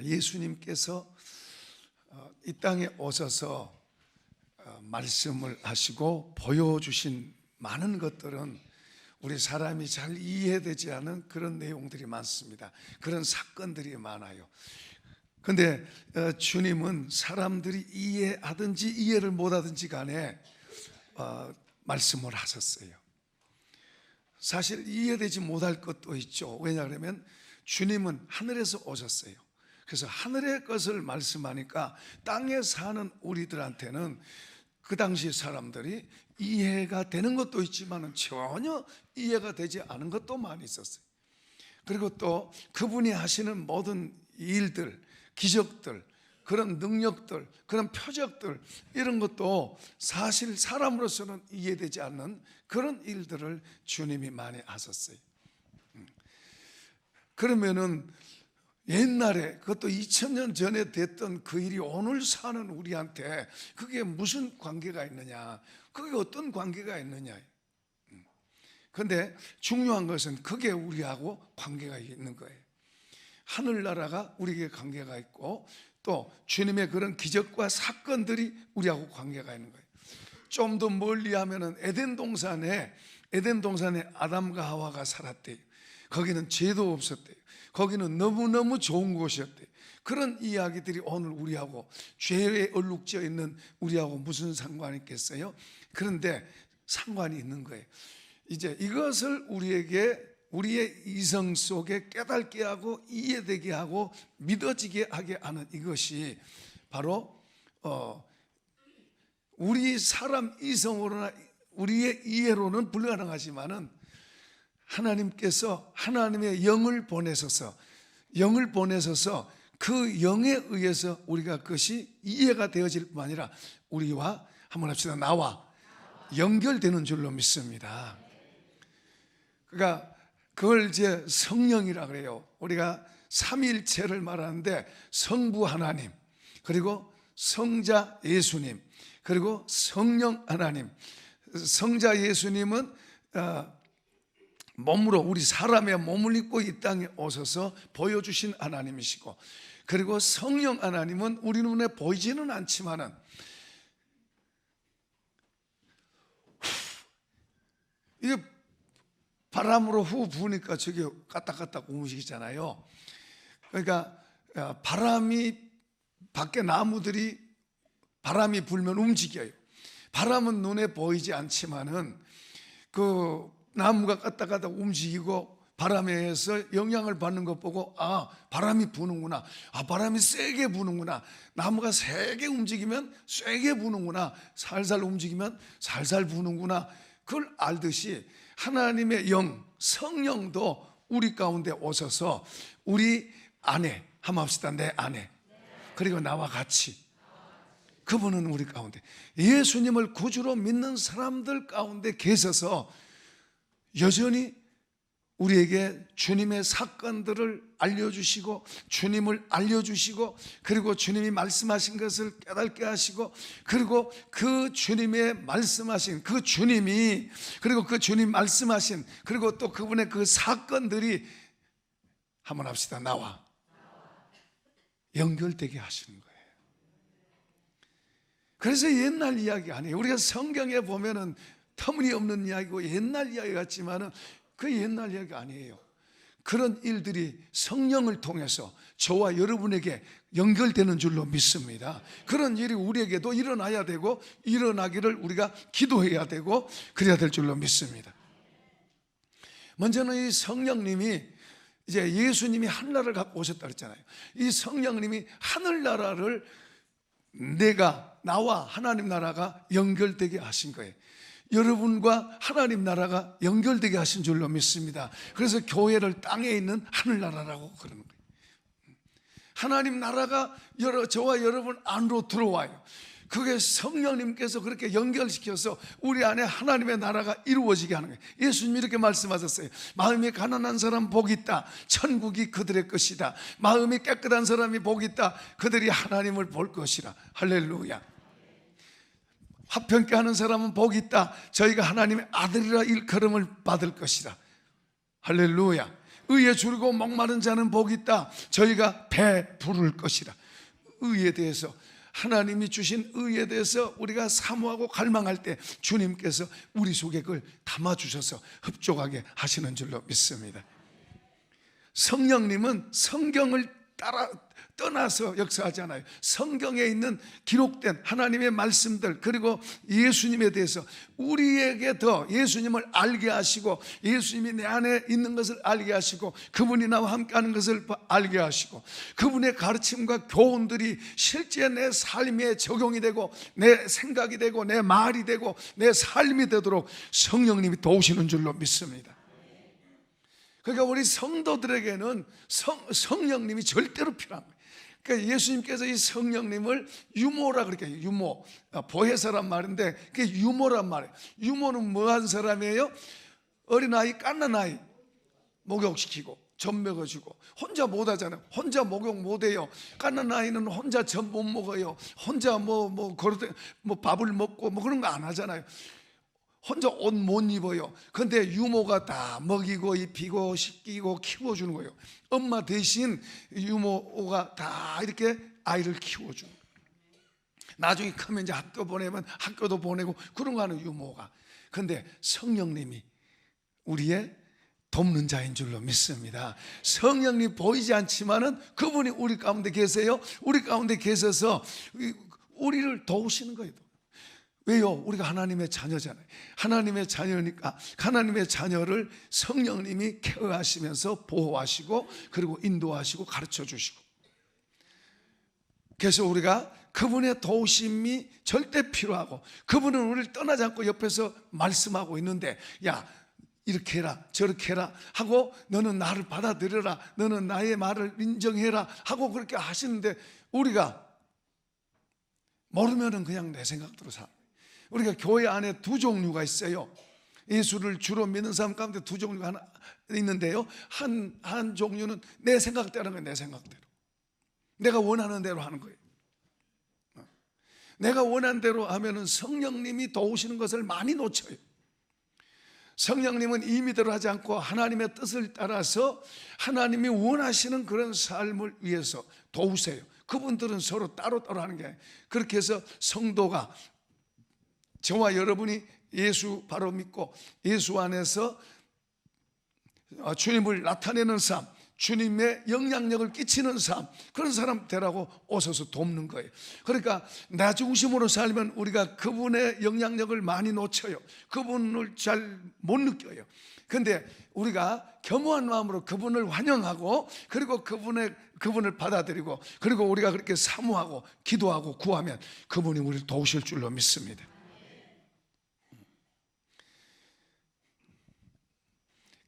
예수님께서 이 땅에 오셔서 말씀을 하시고 보여주신 많은 것들은 우리 사람이 잘 이해되지 않은 그런 내용들이 많습니다. 그런 사건들이 많아요. 그런데 주님은 사람들이 이해하든지 이해를 못하든지 간에 말씀을 하셨어요. 사실 이해되지 못할 것도 있죠. 왜냐하면 주님은 하늘에서 오셨어요. 그래서 하늘의 것을 말씀하니까 땅에 사는 우리들한테는 그 당시 사람들이 이해가 되는 것도 있지만 전혀 이해가 되지 않은 것도 많이 있었어요. 그리고 또 그분이 하시는 모든 일들, 기적들, 그런 능력들, 그런 표적들, 이런 것도 사실 사람으로서는 이해되지 않는 그런 일들을 주님이 많이 하셨어요. 그러면은 옛날에, 그것도 2000년 전에 됐던 그 일이 오늘 사는 우리한테 그게 무슨 관계가 있느냐, 그게 어떤 관계가 있느냐. 그런데 중요한 것은 그게 우리하고 관계가 있는 거예요. 하늘나라가 우리에게 관계가 있고 또 주님의 그런 기적과 사건들이 우리하고 관계가 있는 거예요. 좀 더 멀리 하면은 에덴 동산에 아담과 하와가 살았대요. 거기는 죄도 없었대요. 거기는 너무너무 좋은 곳이었대요. 그런 이야기들이 오늘 우리하고, 죄에 얼룩져 있는 우리하고 무슨 상관이 있겠어요? 그런데 상관이 있는 거예요. 이제 이것을 우리의 이성 속에 깨닫게 하고 이해되게 하고 믿어지게 하게 하는 이것이 바로 우리 사람 이성으로나 우리의 이해로는 불가능하지만은 하나님께서 하나님의 영을 보내셔서 그 영에 의해서 우리가 그것이 이해가 되어질 뿐만 아니라 우리와, 한번 합시다, 나와 연결되는 줄로 믿습니다. 그러니까 그걸 이제 성령이라 그래요. 우리가 삼위일체를 말하는데 성부 하나님, 그리고 성자 예수님, 그리고 성령 하나님. 성자 예수님은 몸으로, 우리 사람의 몸을 입고 이 땅에 오셔서 보여주신 하나님이시고, 그리고 성령 하나님은 우리 눈에 보이지는 않지만은 이게 바람으로 후 부으니까 저기 까딱까딱 움직이잖아요. 그러니까 바람이, 밖에 나무들이 바람이 불면 움직여요. 바람은 눈에 보이지 않지만은 그 나무가 까딱까딱 움직이고 바람에 의해서 영향을 받는 것 보고, 바람이 부는구나, 바람이 세게 부는구나, 나무가 세게 움직이면 세게 부는구나, 살살 움직이면 살살 부는구나, 그걸 알듯이 하나님의 영, 성령도 우리 가운데 오셔서 우리 안에, 한번 합시다, 내 안에, 그리고 나와 같이, 그분은 우리 가운데, 예수님을 구주로 믿는 사람들 가운데 계셔서 여전히 우리에게 주님의 사건들을 알려주시고, 주님을 알려주시고, 그리고 주님이 말씀하신 것을 깨닫게 하시고, 그리고 그 주님의 말씀하신 그 주님이, 그리고 그 주님 말씀하신, 그리고 또 그분의 그 사건들이, 한번 합시다, 나와 연결되게 하시는 거예요. 그래서 옛날 이야기 아니에요. 우리가 성경에 보면은 터무니없는 이야기고 옛날 이야기 같지만은 그 옛날 이야기 아니에요. 그런 일들이 성령을 통해서 저와 여러분에게 연결되는 줄로 믿습니다. 그런 일이 우리에게도 일어나야 되고, 일어나기를 우리가 기도해야 되고, 그래야 될 줄로 믿습니다. 먼저는 이 성령님이, 이제 예수님이 하늘나라를 갖고 오셨다 그랬잖아요. 이 성령님이 하늘나라를 나와 하나님 나라가 연결되게 하신 거예요. 여러분과 하나님 나라가 연결되게 하신 줄로 믿습니다. 그래서 교회를 땅에 있는 하늘나라라고 그러는 거예요. 하나님 나라가 저와 여러분 안으로 들어와요. 그게 성령님께서 그렇게 연결시켜서 우리 안에 하나님의 나라가 이루어지게 하는 거예요. 예수님이 이렇게 말씀하셨어요. 마음이 가난한 사람 복이 있다, 천국이 그들의 것이다. 마음이 깨끗한 사람이 복이 있다, 그들이 하나님을 볼 것이라. 할렐루야. 화평케 하는 사람은 복이 있다, 저희가 하나님의 아들이라 일컬음을 받을 것이다. 할렐루야. 의에 주르고 목마른 자는 복이 있다. 저희가 배 부를 것이라. 의에 대해서, 하나님이 주신 의에 대해서 우리가 사모하고 갈망할 때 주님께서 우리 속에 그걸 담아주셔서 흡족하게 하시는 줄로 믿습니다. 성령님은 성경을 떠나서 역사하잖아요. 성경에 있는 기록된 하나님의 말씀들, 그리고 예수님에 대해서 우리에게 더 예수님을 알게 하시고, 예수님이 내 안에 있는 것을 알게 하시고, 그분이 나와 함께하는 것을 알게 하시고, 그분의 가르침과 교훈들이 실제 내 삶에 적용이 되고, 내 생각이 되고, 내 말이 되고, 내 삶이 되도록 성령님이 도우시는 줄로 믿습니다. 그러니까 우리 성도들에게는 성령님이 절대로 필요한 거예요. 그러니까 예수님께서 이 성령님을 유모라 그렇게 해요. 유모, 보혜사란 말인데 그게 유모란 말이에요. 유모는 뭐한 사람이에요? 어린아이, 갓난아이 목욕시키고 젖 먹여주고. 혼자 못하잖아요. 혼자 목욕 못해요. 갓난아이는 혼자 젖 못 먹어요. 혼자 밥을 먹고 그런 거 안 하잖아요. 혼자 옷 못 입어요. 근데 유모가 다 먹이고 입히고 씻기고 키워주는 거예요. 엄마 대신 유모가 다 이렇게 아이를 키워주는 거예요. 나중에 크면 이제 학교 보내면 학교도 보내고 그런 거 하는 유모가. 근데 성령님이 우리의 돕는 자인 줄로 믿습니다. 성령님 보이지 않지만은 그분이 우리 가운데 계세요. 우리 가운데 계셔서 우리를 도우시는 거예요. 왜요? 우리가 하나님의 자녀잖아요. 하나님의 자녀니까 하나님의 자녀를 성령님이 케어하시면서 보호하시고, 그리고 인도하시고 가르쳐 주시고. 그래서 우리가 그분의 도우심이 절대 필요하고, 그분은 우리를 떠나지 않고 옆에서 말씀하고 있는데, 야 이렇게 해라 저렇게 해라 하고, 너는 나를 받아들여라, 너는 나의 말을 인정해라 하고 그렇게 하시는데, 우리가 모르면은 그냥 내 생각대로 살아. 우리가 교회 안에 두 종류가 있어요. 예수를 주로 믿는 사람 가운데 두 종류가 하나 있는데요, 한 종류는 내 생각대로 하는 거예요. 내 생각대로, 내가 원하는 대로 하는 거예요. 내가 원하는 대로 하면은 성령님이 도우시는 것을 많이 놓쳐요. 성령님은 임의대로 하지 않고 하나님의 뜻을 따라서 하나님이 원하시는 그런 삶을 위해서 도우세요. 그분들은 서로 따로따로 하는 게 아니에요. 그렇게 해서 성도가, 저와 여러분이 예수 바로 믿고 예수 안에서 주님을 나타내는 삶, 주님의 영향력을 끼치는 삶, 그런 사람 되라고 오셔서 돕는 거예요. 그러니까 나 중심으로 살면 우리가 그분의 영향력을 많이 놓쳐요. 그분을 잘 못 느껴요. 그런데 우리가 겸허한 마음으로 그분을 환영하고, 그리고 그분을 받아들이고, 그리고 우리가 그렇게 사모하고 기도하고 구하면 그분이 우리를 도우실 줄로 믿습니다.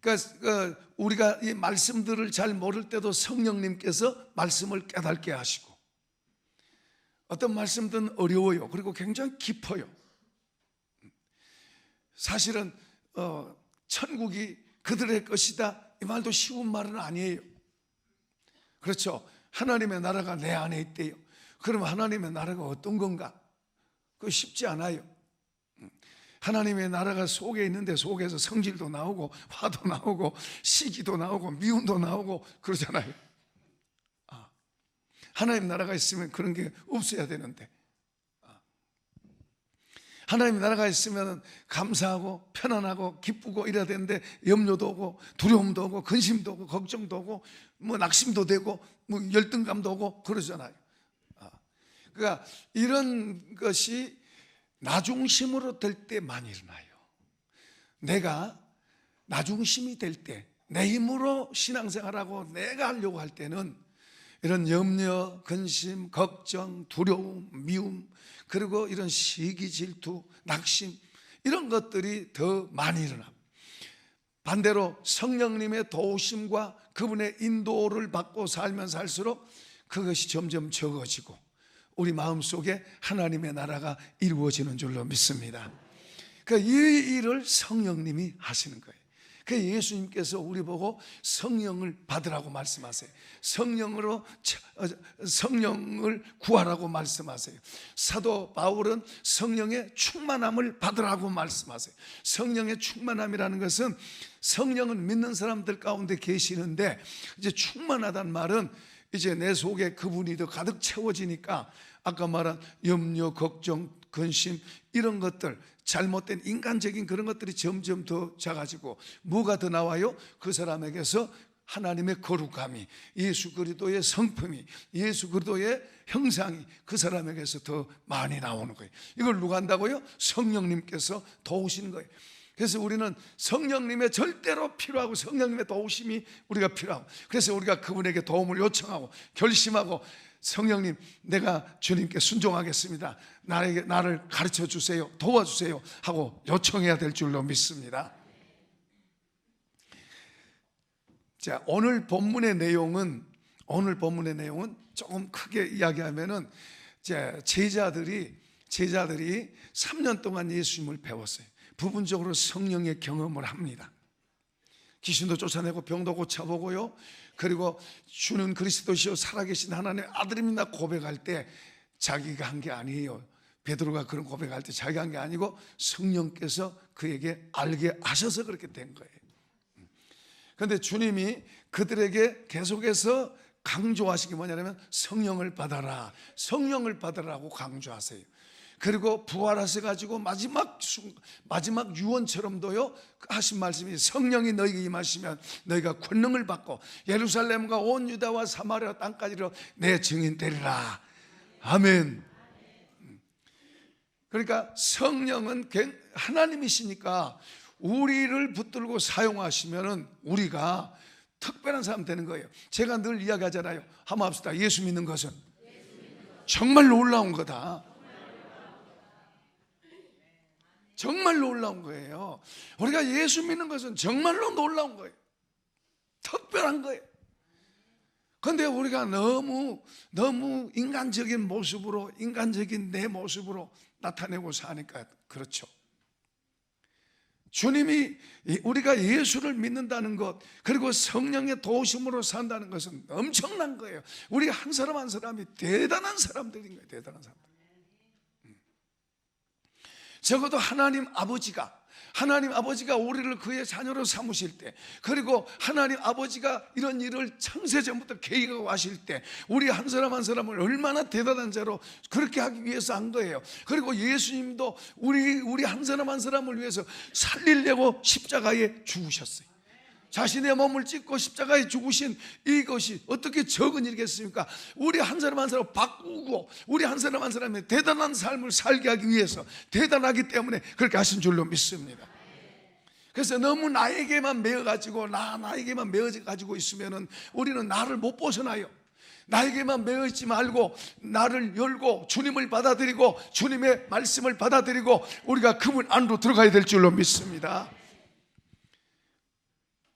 그러니까 우리가 이 말씀들을 잘 모를 때도 성령님께서 말씀을 깨닫게 하시고, 어떤 말씀들은 어려워요. 그리고 굉장히 깊어요. 사실은 천국이 그들의 것이다, 이 말도 쉬운 말은 아니에요. 그렇죠. 하나님의 나라가 내 안에 있대요. 그럼 하나님의 나라가 어떤 건가? 그거 쉽지 않아요. 하나님의 나라가 속에 있는데 속에서 성질도 나오고 화도 나오고 시기도 나오고 미움도 나오고 그러잖아요. 하나님 나라가 있으면 그런 게 없어야 되는데, 하나님 나라가 있으면 감사하고 편안하고 기쁘고 이래야 되는데, 염려도 오고 두려움도 오고 근심도 오고 걱정도 오고 낙심도 되고 열등감도 오고 그러잖아요. 그러니까 이런 것이 나 중심으로 될 때 많이 일어나요. 내가 나 중심이 될 때, 내 힘으로 신앙생활하고 내가 하려고 할 때는 이런 염려, 근심, 걱정, 두려움, 미움, 그리고 이런 시기, 질투, 낙심, 이런 것들이 더 많이 일어나고, 반대로 성령님의 도우심과 그분의 인도를 받고 살면 살수록 그것이 점점 적어지고 우리 마음속에 하나님의 나라가 이루어지는 줄로 믿습니다. 그러니까 이 일을 성령님이 하시는 거예요. 그 예수님께서 우리 보고 성령을 받으라고 말씀하세요. 성령을 구하라고 말씀하세요. 사도 바울은 성령의 충만함을 받으라고 말씀하세요. 성령의 충만함이라는 것은, 성령은 믿는 사람들 가운데 계시는데, 이제 충만하다는 말은 이제 내 속에 그분이 더 가득 채워지니까 아까 말한 염려, 걱정, 근심 이런 것들, 잘못된 인간적인 그런 것들이 점점 더 작아지고, 뭐가 더 나와요? 그 사람에게서 하나님의 거룩함이, 예수 그리스도의 성품이, 예수 그리스도의 형상이 그 사람에게서 더 많이 나오는 거예요. 이걸 누가 한다고요? 성령님께서 도우시는 거예요. 그래서 우리는 성령님의 절대로 필요하고, 성령님의 도우심이 우리가 필요하고, 그래서 우리가 그분에게 도움을 요청하고 결심하고, 성령님, 내가 주님께 순종하겠습니다, 나를 가르쳐 주세요, 도와주세요 하고 요청해야 될 줄로 믿습니다. 자, 오늘 본문의 내용은 조금 크게 이야기하면은, 제자들이 3년 동안 예수님을 배웠어요. 부분적으로 성령의 경험을 합니다. 귀신도 쫓아내고 병도 고쳐보고요, 그리고 주는 그리스도시요 살아계신 하나님의 아들입니다 고백할 때 자기가 한 게 아니에요. 베드로가 그런 고백할 때 자기가 한 게 아니고 성령께서 그에게 알게 하셔서 그렇게 된 거예요. 그런데 주님이 그들에게 계속해서 강조하시기 뭐냐면, 성령을 받아라, 성령을 받아라고 강조하세요. 그리고 부활하셔가지고 마지막 유언처럼도요 하신 말씀이, 성령이 너희에게 임하시면 너희가 권능을 받고 예루살렘과 온 유다와 사마리아 땅까지로 내 증인 되리라. 아멘. 그러니까 성령은 하나님이시니까 우리를 붙들고 사용하시면 우리가 특별한 사람 되는 거예요. 제가 늘 이야기하잖아요. 한번 합시다. 예수 믿는 것은 정말 놀라운 거다. 정말로 놀라운 거예요. 우리가 예수 믿는 것은 정말로 놀라운 거예요. 특별한 거예요. 그런데 우리가 너무 인간적인 모습으로, 인간적인 내 모습으로 나타내고 사니까 그렇죠. 주님이, 우리가 예수를 믿는다는 것, 그리고 성령의 도우심으로 산다는 것은 엄청난 거예요. 우리 한 사람 한 사람이 대단한 사람들인 거예요. 대단한 사람들. 적어도 하나님 아버지가 우리를 그의 자녀로 삼으실 때, 그리고 하나님 아버지가 이런 일을 창세전부터 계획하고 하실 때, 우리 한 사람 한 사람을 얼마나 대단한 자로 그렇게 하기 위해서 한 거예요. 그리고 예수님도 우리 한 사람 한 사람을 위해서 살리려고 십자가에 죽으셨어요. 자신의 몸을 찢고 십자가에 죽으신 이것이 어떻게 적은 일이겠습니까? 우리 한 사람 한 사람 바꾸고, 우리 한 사람 한 사람의 대단한 삶을 살게 하기 위해서, 대단하기 때문에 그렇게 하신 줄로 믿습니다. 그래서 너무 나에게만 매어가지고 나에게만 매어가지고 있으면은 우리는 나를 못 벗어나요. 나에게만 매어있지 말고 나를 열고 주님을 받아들이고 주님의 말씀을 받아들이고 우리가 그분 안으로 들어가야 될 줄로 믿습니다.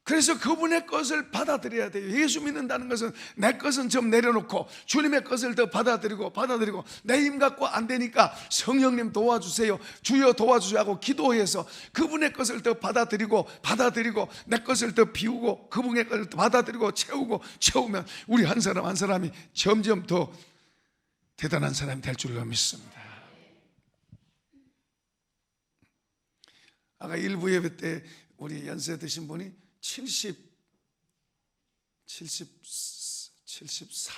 그래서 그분의 것을 받아들여야 돼요. 예수 믿는다는 것은 내 것은 좀 내려놓고 주님의 것을 더 받아들이고 내 힘 갖고 안 되니까 성령님 도와주세요, 주여 도와주세요 하고 기도해서 그분의 것을 더 받아들이고 내 것을 더 비우고 그분의 것을 더 받아들이고 채우면 우리 한 사람 한 사람이 점점 더 대단한 사람이 될 줄로 믿습니다. 아까 일부 예배 때 우리 연세 드신 분이 74,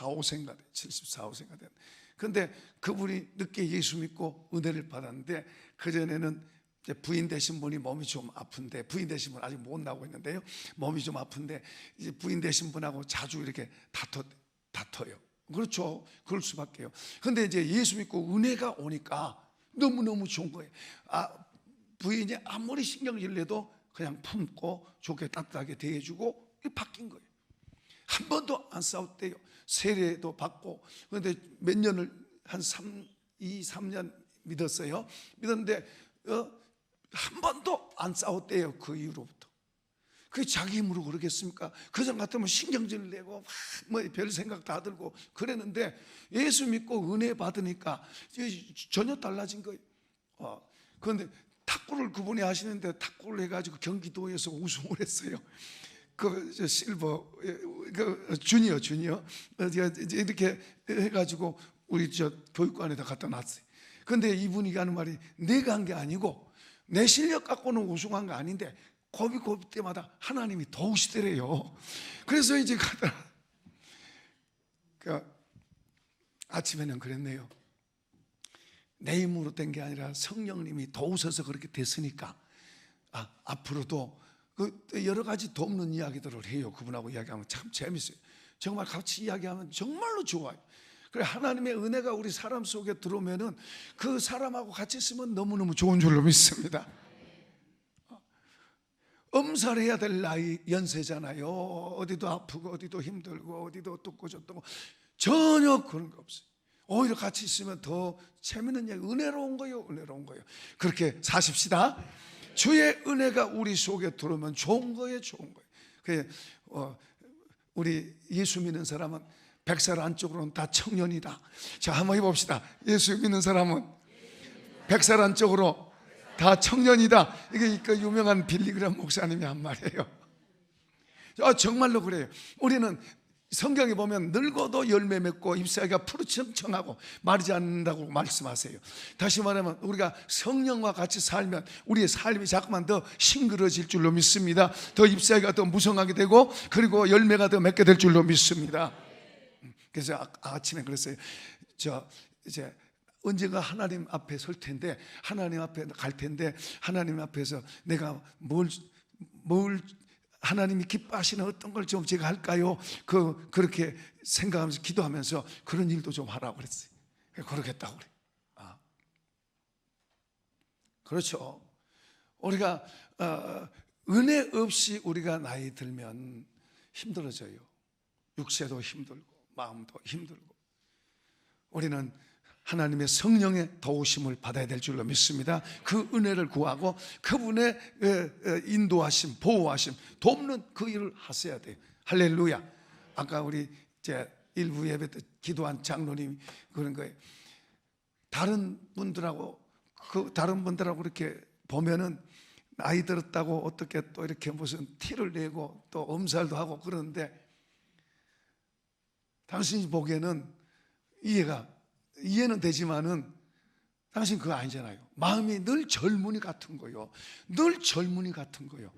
5세인가 돼. 그런데 그분이 늦게 예수 믿고 은혜를 받았는데, 그전에는 부인 되신 분이 몸이 좀 아픈데, 부인 되신 분 아직 못 나오고 있는데요, 몸이 좀 아픈데 이제 부인 되신 분하고 자주 이렇게 다퉈요. 그렇죠. 그럴 수밖에요. 그런데 이제 예수 믿고 은혜가 오니까 너무너무 좋은 거예요. 부인이 아무리 신경질 내도 그냥 품고 좋게 따뜻하게 대해주고 바뀐 거예요. 한 번도 안 싸웠대요. 세례도 받고. 그런데 몇 년을 한 3년 믿었는데 한 번도 안 싸웠대요. 그 이후로부터. 그게 자기 힘으로 그러겠습니까? 그전 같으면 신경질 내고 뭐 별 생각 다 들고 그랬는데, 예수 믿고 은혜 받으니까 전혀 달라진 거예요. 그런데 탁구를 그분이 하시는데 탁구를 해가지고 경기도에서 우승을 했어요. 실버, 주니어 이렇게 해가지고 우리 교육관에다 갖다 놨어요. 근데 이분이 하는 말이 내가 한 게 아니고 내 실력 갖고는 우승한 거 아닌데 고비 때마다 하나님이 도우시더래요. 그래서 이제 가다 아침에는 그랬네요. 내 힘으로 된 게 아니라 성령님이 도우셔서 그렇게 됐으니까 앞으로도 여러 가지 돕는 이야기들을 해요. 그분하고 이야기하면 참 재밌어요. 정말 같이 이야기하면 정말로 좋아요. 그래, 하나님의 은혜가 우리 사람 속에 들어오면은 그 사람하고 같이 있으면 너무너무 좋은 줄로 믿습니다. 엄살해야 될 나이 연세잖아요. 어디도 아프고 어디도 힘들고 어디도 뜯고 졌고 전혀 그런 거 없어요. 오히려 같이 있으면 더 재밌는 얘기, 은혜로운 거예요. 은혜로운 거예요. 그렇게 사십시다. 주의 은혜가 우리 속에 들어오면 좋은 거예요. 좋은 거예요. 우리 예수 믿는 사람은 100살 안쪽으로는 다 청년이다. 자, 한번 해봅시다. 예수 믿는 사람은 100살 안쪽으로 다 청년이다. 이게 그 유명한 빌리그람 목사님이 한 말이에요. 정말로 그래요. 우리는 성경에 보면 늙어도 열매 맺고 잎사귀가 푸르청청하고 마르지 않는다고 말씀하세요. 다시 말하면 우리가 성령과 같이 살면 우리의 삶이 자꾸만 더 싱그러질 줄로 믿습니다. 더 잎사귀가 더 무성하게 되고 그리고 열매가 더 맺게 될 줄로 믿습니다. 그래서 아침에 그랬어요. 이제 언젠가 하나님 앞에 설 텐데, 하나님 앞에 갈 텐데, 하나님 앞에서 내가 뭘 하나님이 기뻐하시는 어떤 걸 좀 제가 할까요? 그렇게 생각하면서 기도하면서 그런 일도 좀 하라고 그랬어요. 그러겠다고 그래. 그렇죠. 우리가 은혜 없이 우리가 나이 들면 힘들어져요. 육체도 힘들고 마음도 힘들고. 우리는 하나님의 성령의 도우심을 받아야 될 줄로 믿습니다. 그 은혜를 구하고 그분의 인도하심, 보호하심, 돕는 그 일을 하셔야 돼요. 할렐루야. 아까 우리 이제 일부 예배 때 기도한 장로님 그런 거예요. 다른 분들하고 이렇게 보면은 나이 들었다고 어떻게 또 이렇게 무슨 티를 내고 또 엄살도 하고 그러는데, 당신이 보기에는 이해는 되지만은 당신 그거 아니잖아요. 마음이 늘 젊은이 같은 거요. 늘 젊은이 같은 거요.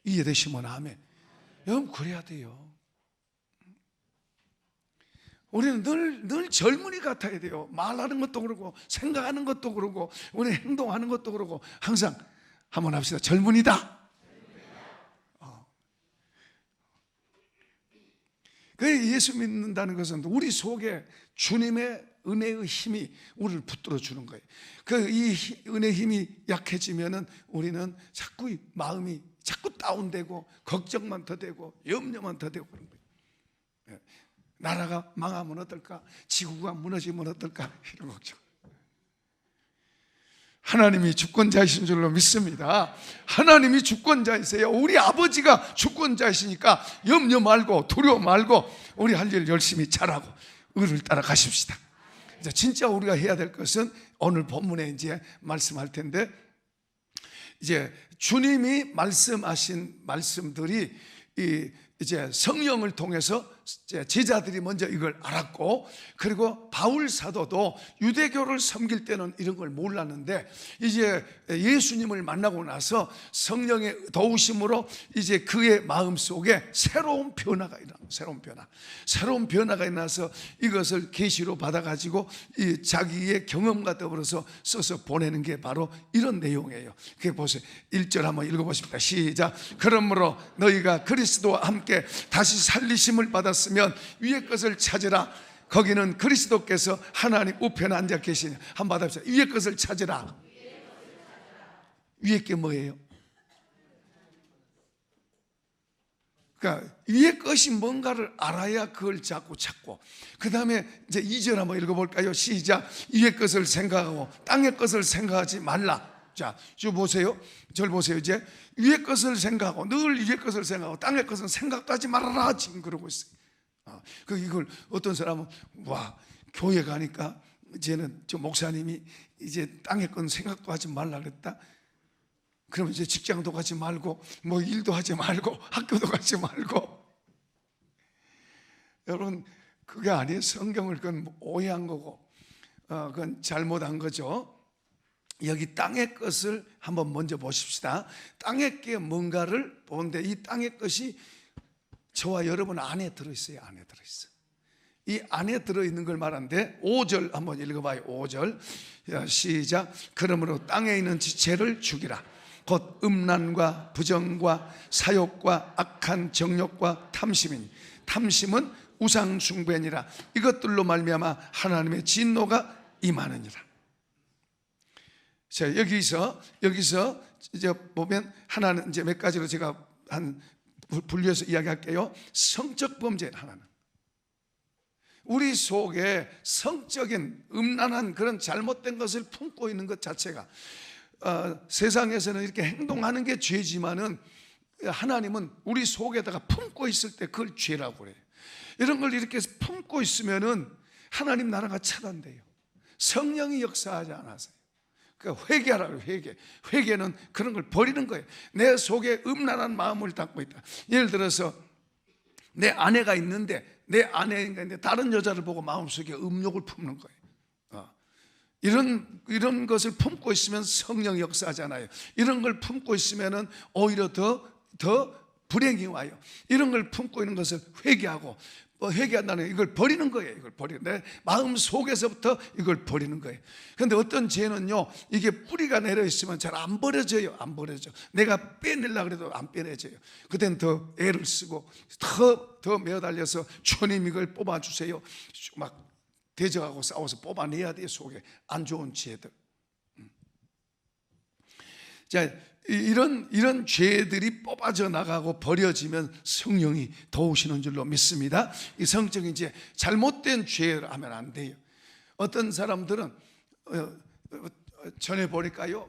이해되시면 아멘. 여러분 그래야 돼요. 우리는 늘 젊은이 같아야 돼요. 말하는 것도 그러고 생각하는 것도 그러고 우리 행동하는 것도 그러고 항상 한번 합시다. 젊은이다. 그 예수 믿는다는 것은 우리 속에 주님의 은혜의 힘이 우리를 붙들어 주는 거예요. 이 은혜의 힘이 약해지면은 우리는 자꾸 마음이 자꾸 다운되고 걱정만 더 되고 염려만 더 되고 그런 거예요. 나라가 망하면 어떨까? 지구가 무너지면 어떨까? 이런 걱정. 하나님이 주권자이신 줄로 믿습니다. 하나님이 주권자이세요. 우리 아버지가 주권자이시니까 염려 말고 두려워 말고 우리 할 일 열심히 잘하고 의를 따라 가십시다. 진짜 우리가 해야 될 것은 오늘 본문에 이제 말씀할 텐데, 이제 주님이 말씀하신 말씀들이 이제 성령을 통해서 제자들이 먼저 이걸 알았고, 그리고 바울 사도도 유대교를 섬길 때는 이런 걸 몰랐는데 이제 예수님을 만나고 나서 성령의 도우심으로 이제 그의 마음속에 새로운 변화가 일어나서 이것을 계시로 받아가지고 자기의 경험과 더불어서 써서 보내는 게 바로 이런 내용이에요. 그게 보세요. 1절 한번 읽어보십니다. 시작. 그러므로 너희가 그리스도와 함께 다시 살리심을 받았으면 위의 것을 찾으라. 거기는 그리스도께서 하나님 우편에 앉아 계시니. 한번 받아보세요. 위의 것을 찾으라. 위의 게 뭐예요? 그러니까 위의 것이 뭔가를 알아야 그걸 찾고 그 다음에 이제 2절 한번 읽어볼까요? 시작. 위의 것을 생각하고 땅의 것을 생각하지 말라. 자, 저 보세요. 절 보세요. 이제 위의 것을 생각하고, 늘 위의 것을 생각하고 땅의 것은 생각도 하지 말아라 지금 그러고 있어요. 이걸 어떤 사람은 교회 가니까 이제는 저 목사님이 이제 땅의 건 생각도 하지 말라 그랬다. 그러면 이제 직장도 가지 말고 뭐 일도 하지 말고 학교도 가지 말고. 여러분, 그게 아니에요. 성경을 그건 오해한 거고 그건 잘못한 거죠. 여기 땅의 것을 한번 먼저 보십시다. 땅의 게 뭔가를 보는데 이 땅의 것이 저와 여러분 안에 들어있어요. 안에 들어있어요. 이 안에 들어있는 걸 말하는데 5절 한번 읽어봐요. 5절 시작. 그러므로 땅에 있는 지체를 죽이라. 곧 음란과 부정과 사욕과 악한 정욕과 탐심이니 탐심은 우상 숭배니라. 이것들로 말미암아 하나님의 진노가 임하느니라. 자, 여기서 이제 보면 하나는 이제 몇 가지로 제가 한 분류해서 이야기할게요. 성적 범죄 하나는 우리 속에 성적인 음란한 그런 잘못된 것을 품고 있는 것 자체가 세상에서는 이렇게 행동하는 게 죄지만은 하나님은 우리 속에다가 품고 있을 때 그걸 죄라고 그래요. 이런 걸 이렇게 품고 있으면은 하나님 나라가 차단돼요. 성령이 역사하지 않아서요. 그러니까 회개하라고. 회개는 그런 걸 버리는 거예요. 내 속에 음란한 마음을 담고 있다. 예를 들어서 내 아내가 있는데 내 아내가 있는데 다른 여자를 보고 마음속에 음욕을 품는 거예요. 이런 것을 품고 있으면 성령이 역사하잖아요. 이런 걸 품고 있으면은 오히려 더 불행이 와요. 이런 걸 품고 있는 것을 회개하고 회개한다는 이걸 버리는 거예요. 이걸 버리는 내 마음 속에서부터 이걸 버리는 거예요. 그런데 어떤 죄는요, 이게 뿌리가 내려 있으면 잘 안 버려져요. 안 버려져. 내가 빼내려고 해도 안 빼내져요. 그땐 더 애를 쓰고 더 매어달려서 주님 이걸 뽑아주세요. 막 대적하고 싸워서 뽑아내야 돼요. 속에 안 좋은 죄들. 자, 이런 죄들이 뽑아져 나가고 버려지면 성령이 도우시는 줄로 믿습니다. 이 성적인 죄, 잘못된 죄를 하면 안 돼요. 어떤 사람들은 전에 보니까요,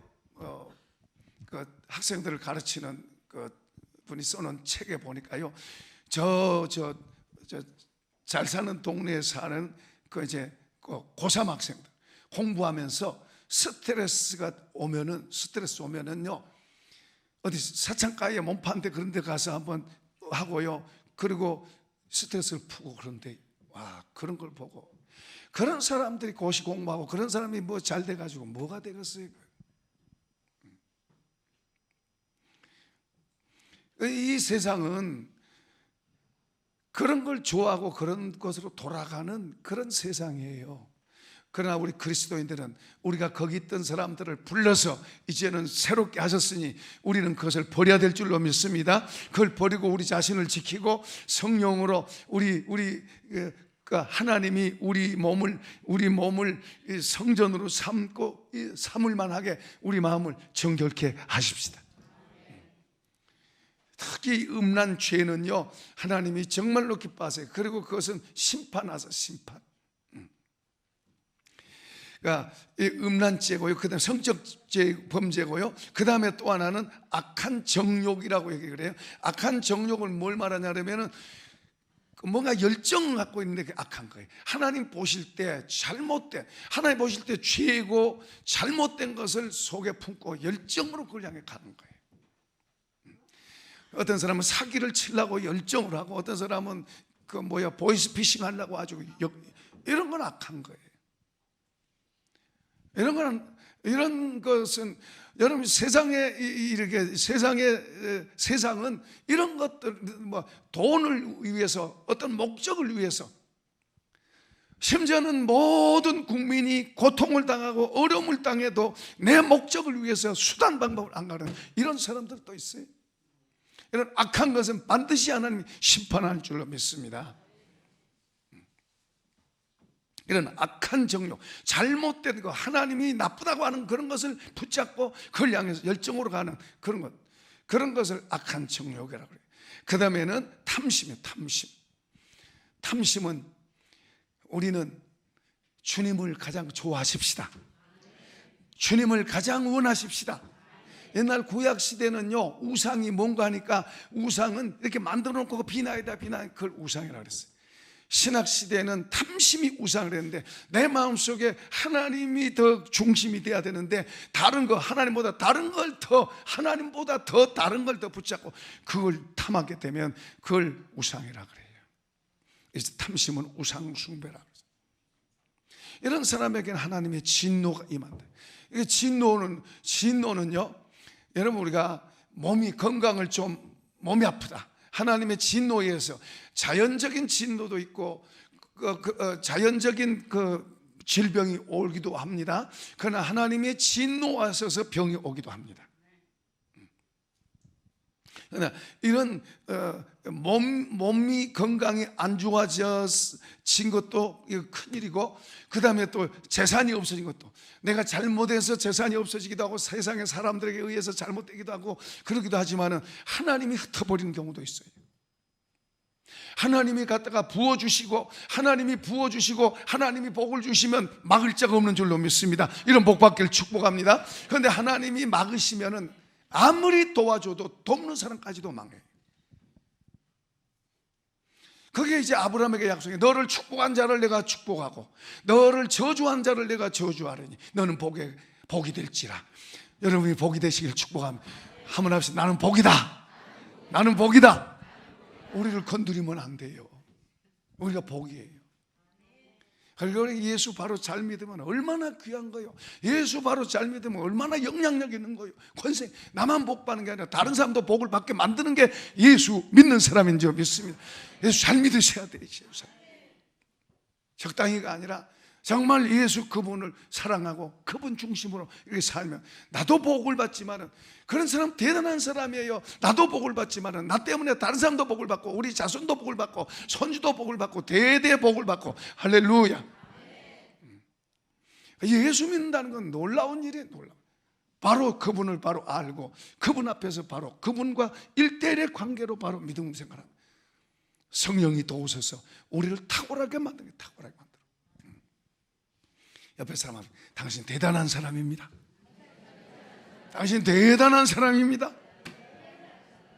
그 학생들을 가르치는 그 분이 써놓은 책에 보니까요, 잘 사는 동네에 사는 그 이제 고3 학생들 공부하면서 스트레스 오면은요, 어디 사창가에 몸판대 그런 데 가서 한번 하고요. 그리고 스트레스를 푸고 그런데, 와, 그런 걸 보고 그런 사람들이 고시 공부하고 그런 사람이 뭐 잘 돼가지고 뭐가 되겠어요? 이 세상은 그런 걸 좋아하고 그런 것으로 돌아가는 그런 세상이에요. 그러나 우리 그리스도인들은 우리가 거기 있던 사람들을 불러서 이제는 새롭게 하셨으니 우리는 그것을 버려야 될 줄로 믿습니다. 그걸 버리고 우리 자신을 지키고 성령으로 하나님이 우리 몸을 성전으로 삼을 만하게 우리 마음을 정결케 하십시다. 특히 음란 죄는요, 하나님이 정말로 기뻐하세요. 그리고 그것은 심판하사 심판. 그러니까 음란죄고요. 그다음에 성적 범죄고요. 그다음에 또 하나는 악한 정욕이라고 얘기를 해요. 악한 정욕을 뭘 말하냐면은 뭔가 열정을 갖고 있는데 그게 악한 거예요. 하나님 보실 때 하나님 보실 때 죄고 잘못된 것을 속에 품고 열정으로 그걸 향해 가는 거예요. 어떤 사람은 사기를 치려고 열정을 하고, 어떤 사람은 보이스피싱 하려고 아주 이런 건 악한 거예요. 이런 것은 여러분 세상은 이런 것들, 돈을 위해서, 어떤 목적을 위해서, 심지어는 모든 국민이 고통을 당하고 어려움을 당해도 내 목적을 위해서 수단 방법을 안 가는 이런 사람들도 있어요. 이런 악한 것은 반드시 하나님이 심판할 줄로 믿습니다. 이런 악한 정욕, 잘못된 거, 하나님이 나쁘다고 하는 그런 것을 붙잡고 그걸 향해서 열정으로 가는 그런 것을 악한 정욕이라고 그래요. 그 다음에는 탐심이에요. 탐심은 우리는 주님을 가장 좋아하십시다. 주님을 가장 원하십시다. 옛날 구약 시대는요, 우상이 뭔가 하니까 우상은 이렇게 만들어 놓고 비나이다 그걸 우상이라고 그랬어요. 신학시대에는 탐심이 우상을 했는데 내 마음속에 하나님이 더 중심이 돼야 되는데 다른 거, 하나님보다 다른 걸 더, 하나님보다 더 다른 걸 더 붙잡고 그걸 탐하게 되면 그걸 우상이라 그래요. 그래서 탐심은 우상 숭배라 그래요. 이런 사람에게는 하나님의 진노가 임한다. 이게 진노는요, 여러분, 우리가 몸이 건강을 좀, 몸이 아프다, 하나님의 진노에 의해서 자연적인 진노도 있고 자연적인 질병이 오기도 합니다. 그러나 하나님의 진노가 있어서 병이 오기도 합니다. 그러나 이런 몸이 건강이 안 좋아진 것도 큰일이고, 그 다음에 또 재산이 없어진 것도, 내가 잘못해서 재산이 없어지기도 하고 세상의 사람들에게 의해서 잘못되기도 하고 그러기도 하지만 하나님이 흩어버리는 경우도 있어요. 하나님이 갖다가 부어주시고 하나님이 복을 주시면 막을 자가 없는 줄로 믿습니다. 이런 복 받기를 축복합니다. 그런데 하나님이 막으시면은 아무리 도와줘도 돕는 사람까지도 망해요. 그게 이제 아브라함에게 약속해, 너를 축복한 자를 내가 축복하고 너를 저주한 자를 내가 저주하리니 너는 복이 될지라. 여러분이 복이 되시길 축복합니다. 한번 합시다. 나는 복이다. 나는 복이다. 우리를 건드리면 안 돼요. 우리가 복이에요. 그리고 예수 바로 잘 믿으면 얼마나 귀한 거예요. 예수 바로 잘 믿으면 얼마나 영향력 있는 거예요. 권세, 나만 복 받는 게 아니라 다른 사람도 복을 받게 만드는 게 예수 믿는 사람인 줄 믿습니다. 예수 잘 믿으셔야 돼요. 적당히가 아니라 정말 예수 그분을 사랑하고 그분 중심으로 이렇게 살면, 나도 복을 받지만은, 그런 사람 대단한 사람이에요. 나도 복을 받지만은 나 때문에 다른 사람도 복을 받고 우리 자손도 복을 받고 손주도 복을 받고 대대 복을 받고. 할렐루야. 예수 믿는다는 건 놀라운 일이에요. 바로 그분을 바로 알고 그분 앞에서 바로 그분과 1대1의 관계로 바로 믿음 생활합니다. 성령이 도우셔서 우리를 탁월하게 만드는 게 탁월하게 만들어. 옆에 사람은 당신 대단한 사람입니다. 당신 대단한 사람입니다.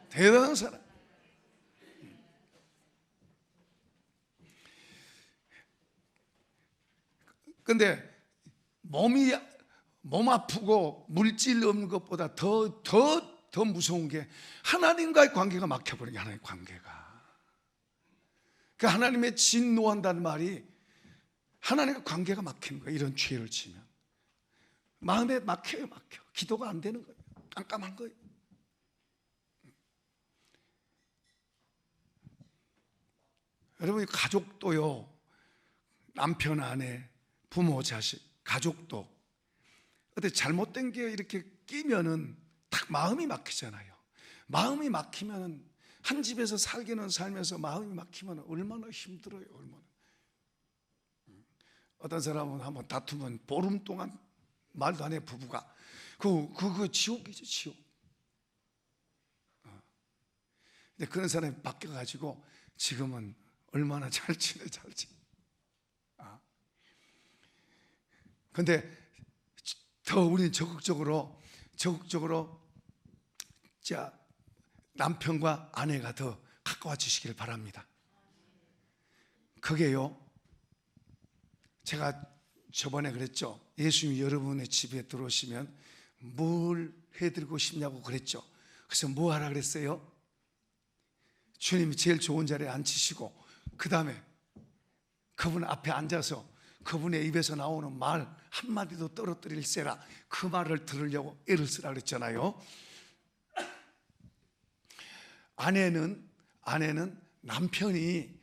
대단한 사람. 근데 몸 아프고 물질 없는 것보다 더 무서운 게 하나님과의 관계가 막혀버린 게, 하나님의 관계가. 그 하나님의 진노한다는 말이 하나님과 관계가 막히는 거예요. 이런 죄를 지면 마음에 막혀. 기도가 안 되는 거예요. 깜깜한 거예요. 여러분, 가족도요, 남편, 아내, 부모, 자식, 가족도 어때 잘못된 게 이렇게 끼면은 딱 마음이 막히잖아요. 마음이 막히면은, 한 집에서 살면서 마음이 막히면 얼마나 힘들어요. 얼마나. 어떤 사람은 한번 다투면 보름 동안 말도 안 해, 부부가. 그거 지옥이죠, 지옥. 근데 그런 사람이 바뀌어가지고 지금은 얼마나 잘 지내. 근데 더 우리는 적극적으로 자, 남편과 아내가 더 가까워지시길 바랍니다. 그게요, 제가 저번에 그랬죠. 예수님이 여러분의 집에 들어오시면 뭘 해드리고 싶냐고 그랬죠. 그래서 뭐 하라 그랬어요? 주님이 제일 좋은 자리에 앉히시고 그 다음에 그분 앞에 앉아서 그분의 입에서 나오는 말 한마디도 떨어뜨릴세라, 그 말을 들으려고 애를 쓰라 그랬잖아요. 아내는 남편이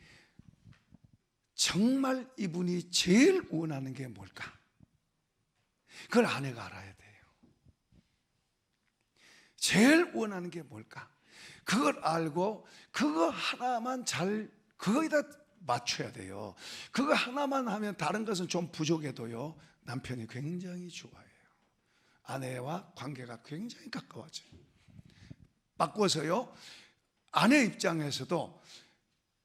정말 이분이 제일 원하는 게 뭘까? 그걸 아내가 알아야 돼요. 제일 원하는 게 뭘까? 그걸 알고 그거 하나만 그거에다 맞춰야 돼요. 그거 하나만 하면 다른 것은 좀 부족해도요, 남편이 굉장히 좋아해요. 아내와 관계가 굉장히 가까워져요. 바꿔서요, 아내 입장에서도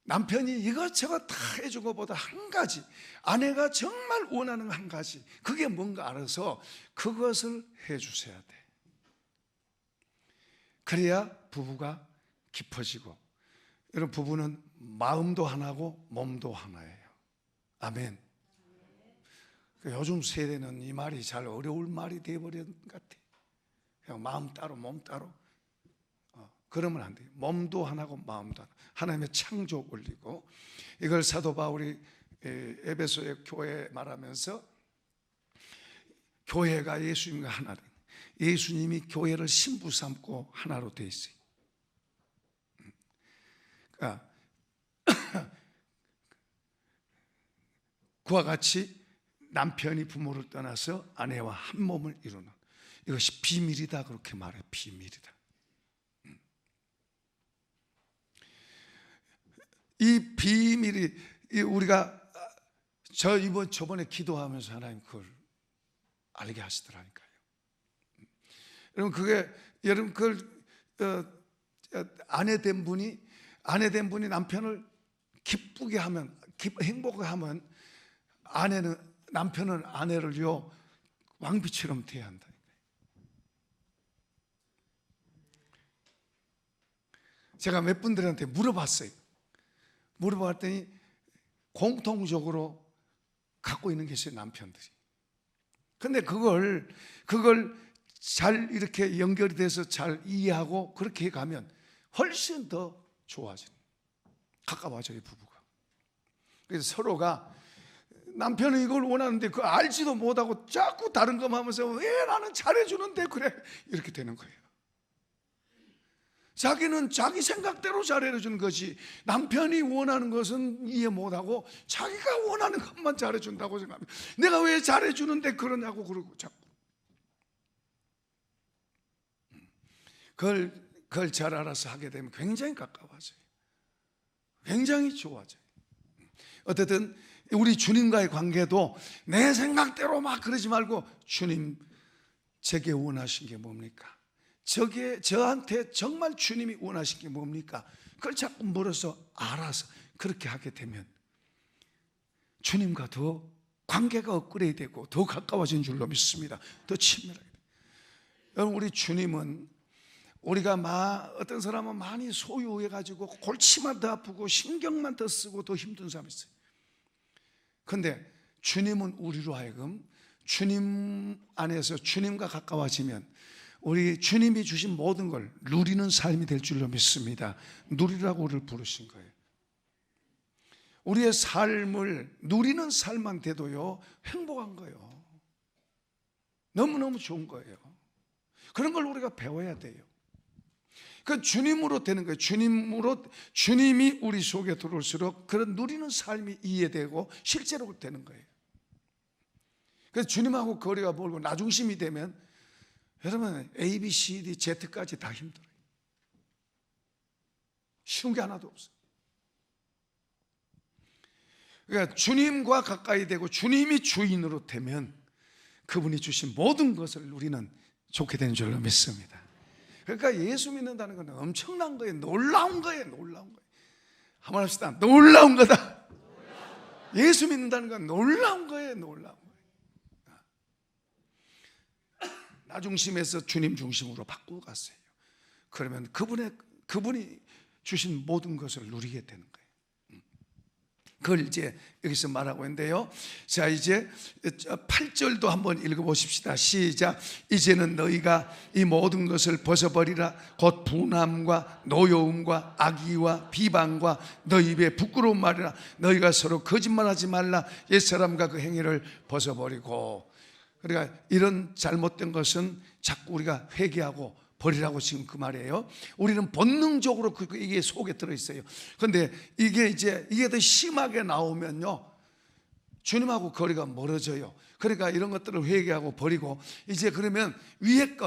남편이 이것저것 다 해준 것보다 한 가지, 아내가 정말 원하는 한 가지, 그게 뭔가 알아서 그것을 해주셔야 돼. 그래야 부부가 깊어지고. 여러분, 부부는 마음도 하나고 몸도 하나예요. 아멘. 요즘 세대는 이 말이 잘 어려울 말이 되어버린 것 같아. 그냥 마음 따로 몸 따로 그러면 안 돼요. 몸도 하나고 마음도 하나. 하나님의 창조 원리고, 이걸 사도 바울이 에베소의 교회에 말하면서 교회가 예수님과 하나다. 예수님이 교회를 신부 삼고 하나로 되어 있어요. 그러니까 그와 같이 남편이 부모를 떠나서 아내와 한 몸을 이루는, 이것이 비밀이다 그렇게 말해요. 비밀이다. 이 비밀이 우리가 저번에 기도하면서 하나님 그걸 알게 하시더라니까요. 여러분 그걸 아내 된 분이 남편을 기쁘게 하면, 행복하게 하면 남편은 아내를요 왕비처럼 대해야 한다. 제가 몇 분들한테 물어봤어요. 물어봤더니 공통적으로 갖고 있는 게 있어요, 남편들이. 근데 그걸 잘 이렇게 연결이 돼서 잘 이해하고 그렇게 가면 훨씬 더 좋아지는, 가까워져요, 부부가. 그래서 서로가, 남편은 이걸 원하는데 그 알지도 못하고 자꾸 다른 거 하면서 왜 나는 잘해주는데 그래, 이렇게 되는 거예요. 자기는 자기 생각대로 잘해주는 것이, 남편이 원하는 것은 이해 못하고 자기가 원하는 것만 잘해준다고 생각합니다. 내가 왜 잘해주는데 그러냐고 그러고 자꾸 그걸 잘 알아서 하게 되면 굉장히 가까워져요. 굉장히 좋아져요. 어쨌든 우리 주님과의 관계도 내 생각대로 막 그러지 말고, 주님 제게 원하신 게 뭡니까? 저한테 정말 주님이 원하신 게 뭡니까? 그걸 자꾸 물어서 알아서 그렇게 하게 되면 주님과 더 관계가 업그레이드 되고 더 가까워진 줄로 믿습니다. 더 친밀하게. 여러분, 우리 주님은, 우리가 어떤 사람은 많이 소유해가지고 골치만 더 아프고 신경만 더 쓰고 더 힘든 사람이 있어요. 그런데 주님은 우리로 하여금 주님 안에서 주님과 가까워지면 우리 주님이 주신 모든 걸 누리는 삶이 될 줄로 믿습니다. 누리라고 우리를 부르신 거예요. 우리의 삶을 누리는 삶만 돼도요 행복한 거예요. 너무너무 좋은 거예요. 그런 걸 우리가 배워야 돼요. 그 주님으로 되는 거예요. 주님이 우리 속에 들어올수록 그런 누리는 삶이 이해되고 실제로 되는 거예요. 그래서 주님하고 거리가 멀고 나중심이 되면 여러분 A, B, C, D, Z까지 다 힘들어요. 쉬운 게 하나도 없어요. 그러니까 주님과 가까이 되고 주님이 주인으로 되면 그분이 주신 모든 것을 우리는 좋게 되는 줄로 믿습니다. 그러니까 예수 믿는다는 건 엄청난 거예요. 놀라운 거예요. 놀라운 거예요. 한번 합시다. 놀라운 거다. 예수 믿는다는 건 놀라운 거예요. 놀라운 거예요. 나 중심에서 주님 중심으로 바꾸고 갔어요. 그러면 그분이 주신 모든 것을 누리게 되는 거예요. 그걸 이제 여기서 말하고 있는데요. 자, 이제 8절도 한번 읽어보십시다. 시작. 이제는 너희가 이 모든 것을 벗어버리라. 곧 분함과 노여움과 악의와 비방과 너희 입에 부끄러운 말이라. 너희가 서로 거짓말하지 말라. 옛사람과 그 행위를 벗어버리고. 그러니까 이런 잘못된 것은 자꾸 우리가 회개하고 버리라고 지금 그 말이에요. 우리는 본능적으로 이게 속에 들어있어요. 그런데 이게 더 심하게 나오면요 주님하고 거리가 멀어져요. 그러니까 이런 것들을 회개하고 버리고 이제 그러면 위의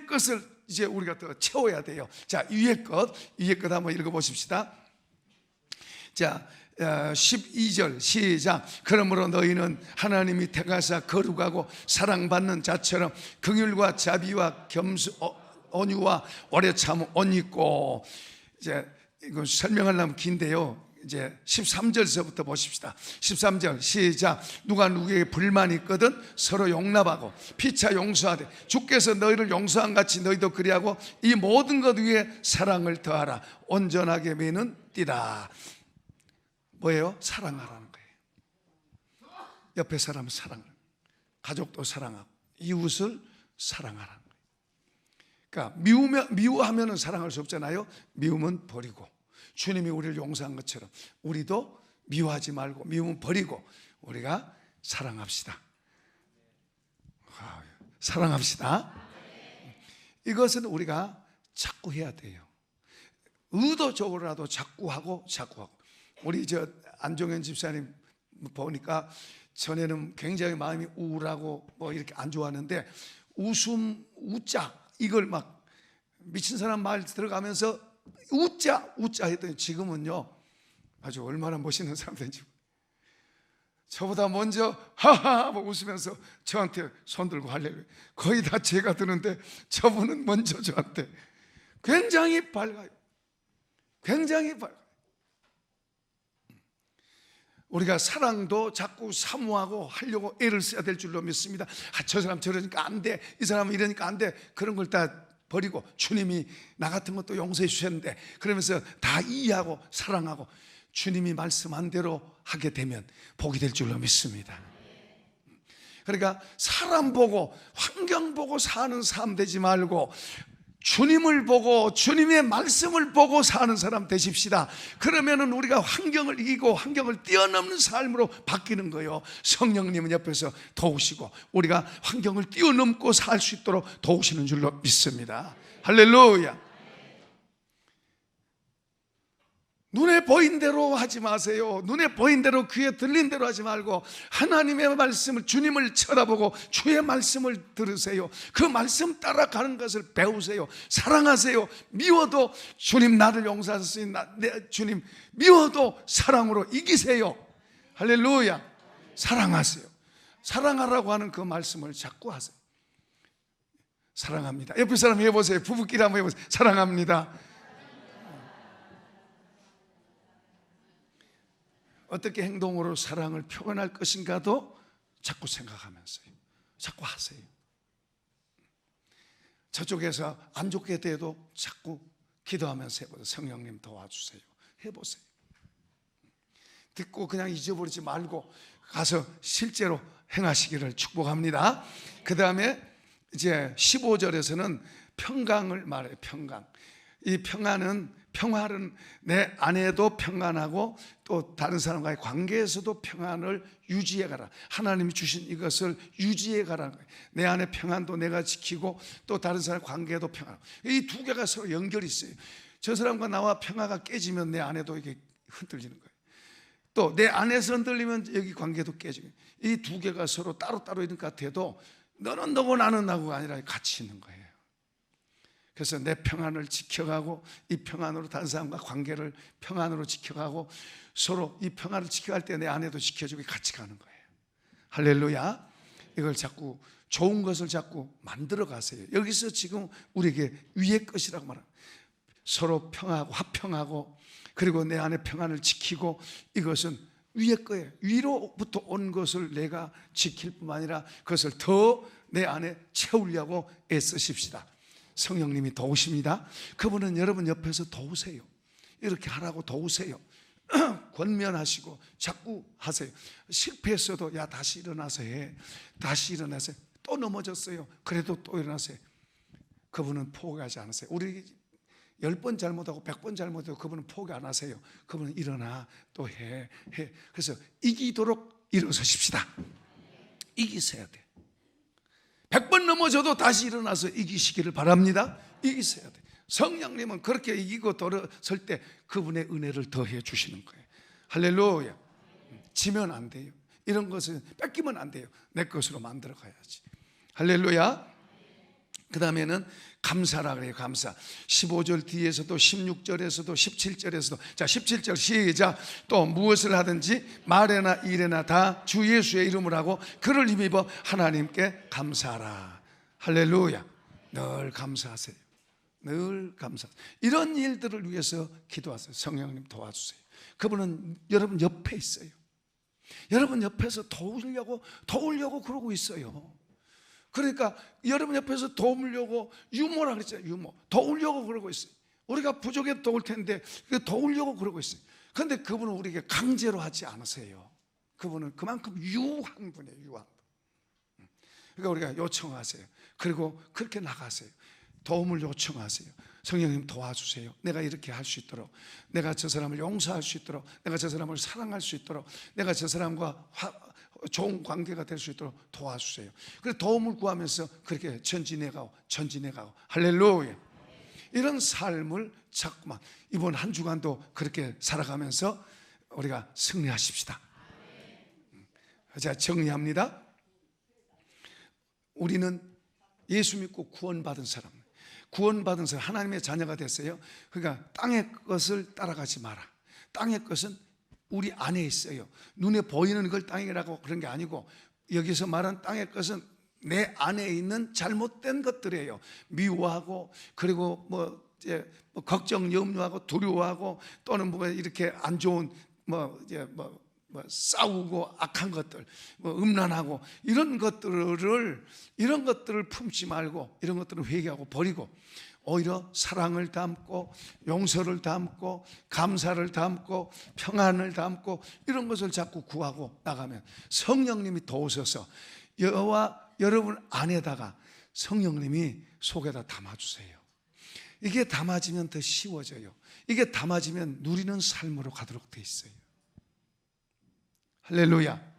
것을 이제 우리가 더 채워야 돼요. 자, 위의 것 한번 읽어보십시다. 자, 12절 시작. 그러므로 너희는 하나님이 택하사 거룩하고 사랑받는 자처럼 긍휼과 자비와 겸손, 온유와 오래 참음 옷 입고. 이제 이거 설명하려면 긴데요. 이제 13절서부터 보십시다. 13절 시작. 누가 누구에게 불만이 있거든 서로 용납하고 피차 용서하되 주께서 너희를 용서한 같이 너희도 그리하고 이 모든 것 위에 사랑을 더하라. 온전하게 매는 띠라. 뭐예요? 사랑하라는 거예요. 옆에 사람을 사랑하라. 가족도 사랑하고 이웃을 사랑하라는 거예요. 그러니까 미워하면 사랑할 수 없잖아요. 미움은 버리고 주님이 우리를 용서한 것처럼 우리도 미워하지 말고 미움은 버리고 우리가 사랑합시다. 사랑합시다. 이것은 우리가 자꾸 해야 돼요. 의도적으로라도 자꾸 하고. 우리 안종현 집사님 보니까 전에는 굉장히 마음이 우울하고 뭐 이렇게 안 좋았는데 웃음, 웃자 이걸 막 미친 사람 말 들어가면서 웃자 했더니 지금은요 아주 얼마나 멋있는 사람인지 저보다 먼저 하하 하고 웃으면서 저한테 손 들고 할렐루야. 거의 다 제가 드는데 저분은 먼저 저한테 굉장히 밝아요. 굉장히 밝아요. 우리가 사랑도 자꾸 사모하고 하려고 애를 써야 될 줄로 믿습니다. 저 사람 저러니까 안 돼, 이 사람은 이러니까 안 돼. 그런 걸 다 버리고 주님이 나 같은 것도 용서해 주셨는데 그러면서 다 이해하고 사랑하고 주님이 말씀한 대로 하게 되면 복이 될 줄로 믿습니다. 그러니까 사람 보고 환경 보고 사는 사람 되지 말고 주님을 보고 주님의 말씀을 보고 사는 사람 되십시다. 그러면은 우리가 환경을 이기고 환경을 뛰어넘는 삶으로 바뀌는 거예요. 성령님은 옆에서 도우시고 우리가 환경을 뛰어넘고 살 수 있도록 도우시는 줄로 믿습니다. 할렐루야. 눈에 보인 대로 하지 마세요. 눈에 보인 대로 귀에 들린 대로 하지 말고 하나님의 말씀을 주님을 쳐다보고 주의 말씀을 들으세요. 그 말씀 따라가는 것을 배우세요. 사랑하세요. 미워도 주님 나를 용서하셨으니 주님 미워도 사랑으로 이기세요. 할렐루야. 사랑하세요. 사랑하라고 하는 그 말씀을 자꾸 하세요. 사랑합니다. 옆에 사람 해보세요. 부부끼리 한번 해보세요. 사랑합니다. 어떻게 행동으로 사랑을 표현할 것인가도 자꾸 생각하면서요. 자꾸 하세요. 저쪽에서 안 좋게 돼도 자꾸 기도하면서 해보세요. 성령님 도와주세요. 해보세요. 듣고 그냥 잊어버리지 말고 가서 실제로 행하시기를 축복합니다. 그 다음에 이제 15절에서는 평강을 말해요. 평강. 이 평안은 내 안에도 평안하고 또 다른 사람과의 관계에서도 평안을 유지해 가라. 하나님이 주신 이것을 유지해 가라는 거예요. 내 안에 평안도 내가 지키고 또 다른 사람의 관계도 평안하고. 이 두 개가 서로 연결이 있어요. 저 사람과 나와 평화가 깨지면 내 안에도 이게 흔들리는 거예요. 또 내 안에서 흔들리면 여기 관계도 깨지고. 이 두 개가 서로 따로따로 있는 것 같아도 너는 너고 나는 나고가 아니라 같이 있는 거예요. 그래서 내 평안을 지켜가고 이 평안으로 다른 사람과 관계를 평안으로 지켜가고 서로 이 평안을 지켜갈 때 내 안에도 지켜주고 같이 가는 거예요. 할렐루야. 이걸 자꾸 좋은 것을 자꾸 만들어 가세요. 여기서 지금 우리에게 위의 것이라고 말합니다. 서로 평하고 화평하고 그리고 내 안에 평안을 지키고 이것은 위의 거예요. 위로부터 온 것을 내가 지킬 뿐만 아니라 그것을 더 내 안에 채우려고 애쓰십시다. 성령님이 도우십니다. 그분은 여러분 옆에서 도우세요. 이렇게 하라고 도우세요. 권면하시고 자꾸 하세요. 실패했어도 야 다시 일어나서 해. 다시 일어나세요. 또 넘어졌어요. 그래도 또 일어나세요. 그분은 포기하지 않으세요. 우리 10번 잘못하고 100번 잘못하고 그분은 포기 안 하세요. 그분은 일어나 또 해. 그래서 이기도록 일어서십시다. 이기셔야 돼. 100번 넘어져도 다시 일어나서 이기시기를 바랍니다. 이기셔야 돼. 성령님은 그렇게 이기고 돌아설 때 그분의 은혜를 더해 주시는 거예요. 할렐루야. 지면 안 돼요. 이런 것은 뺏기면 안 돼요. 내 것으로 만들어 가야지. 할렐루야. 그 다음에는 감사라 그래요. 감사. 15절 뒤에서도 16절에서도 17절에서도 자 17절 시작. 또 무엇을 하든지 말에나 일에나 다 주 예수의 이름을 하고 그를 힘입어 하나님께 감사하라. 할렐루야. 늘 감사하세요. 늘 감사하세요. 이런 일들을 위해서 기도하세요. 성령님 도와주세요. 그분은 여러분 옆에 있어요. 여러분 옆에서 도우려고 그러고 있어요. 그러니까 여러분 옆에서 도우려고, 유모라 그랬잖아요. 유모, 도우려고 그러고 있어요. 우리가 부족해도 도울 텐데 도우려고 그러고 있어요. 그런데 그분은 우리에게 강제로 하지 않으세요. 그분은 그만큼 유한 분이에요. 유한 분. 그러니까 우리가 요청하세요. 그리고 그렇게 나가세요. 도움을 요청하세요. 성령님 도와주세요. 내가 이렇게 할 수 있도록, 내가 저 사람을 용서할 수 있도록, 내가 저 사람을 사랑할 수 있도록, 내가 저 사람과 좋은 관계가 될 수 있도록 도와주세요. 그래서 도움을 구하면서 그렇게 전진해가고 할렐루야. 이런 삶을 자꾸만 이번 한 주간도 그렇게 살아가면서 우리가 승리하십시다. 자, 정리합니다. 우리는 예수 믿고 구원받은 사람, 하나님의 자녀가 됐어요. 그러니까 땅의 것을 따라가지 마라. 땅의 것은 우리 안에 있어요. 눈에 보이는 걸 땅이라고 그런 게 아니고, 여기서 말한 땅의 것은 내 안에 있는 잘못된 것들이에요. 미워하고, 그리고 이제 걱정, 염려하고, 두려워하고, 또는 이렇게 안 좋은 싸우고 악한 것들, 음란하고 이런 것들을 품지 말고, 이런 것들을 회개하고 버리고, 오히려 사랑을 담고, 용서를 담고, 감사를 담고, 평안을 담고, 이런 것을 자꾸 구하고 나가면 성령님이 도우셔서 여러분 안에다가 성령님이 속에다 담아주세요. 이게 담아지면 더 쉬워져요. 이게 담아지면 누리는 삶으로 가도록 돼 있어요. 할렐루야.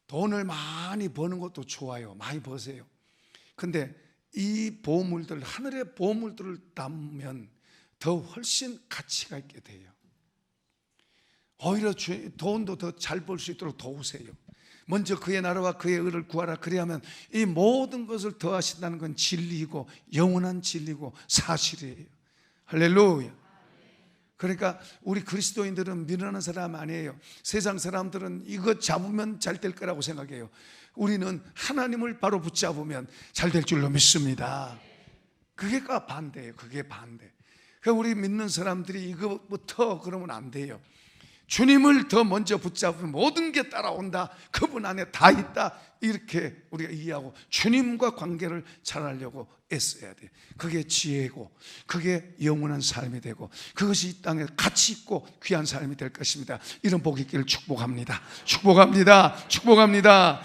돈을 많이 버는 것도 좋아요. 많이 버세요. 근데 이 보물들, 하늘의 보물들을 담으면 더 훨씬 가치가 있게 돼요. 오히려 돈도 더 잘 벌 수 있도록 도우세요. 먼저 그의 나라와 그의 의를 구하라. 그래야만 이 모든 것을 더하신다는 건 진리이고, 영원한 진리고 사실이에요. 할렐루야. 그러니까 우리 그리스도인들은 미련한 사람 아니에요. 세상 사람들은 이거 잡으면 잘 될 거라고 생각해요. 우리는 하나님을 바로 붙잡으면 잘 될 줄로 믿습니다. 그게 반대예요. 그게 반대. 그러니까 우리 믿는 사람들이 이거부터 그러면 안 돼요. 주님을 더 먼저 붙잡으면 모든 게 따라온다. 그분 안에 다 있다. 이렇게 우리가 이해하고 주님과 관계를 잘하려고 애써야 돼. 그게 지혜고, 그게 영원한 삶이 되고, 그것이 이 땅에 가치 있고 귀한 삶이 될 것입니다. 이런 복이 있기를 축복합니다. 축복합니다. 축복합니다.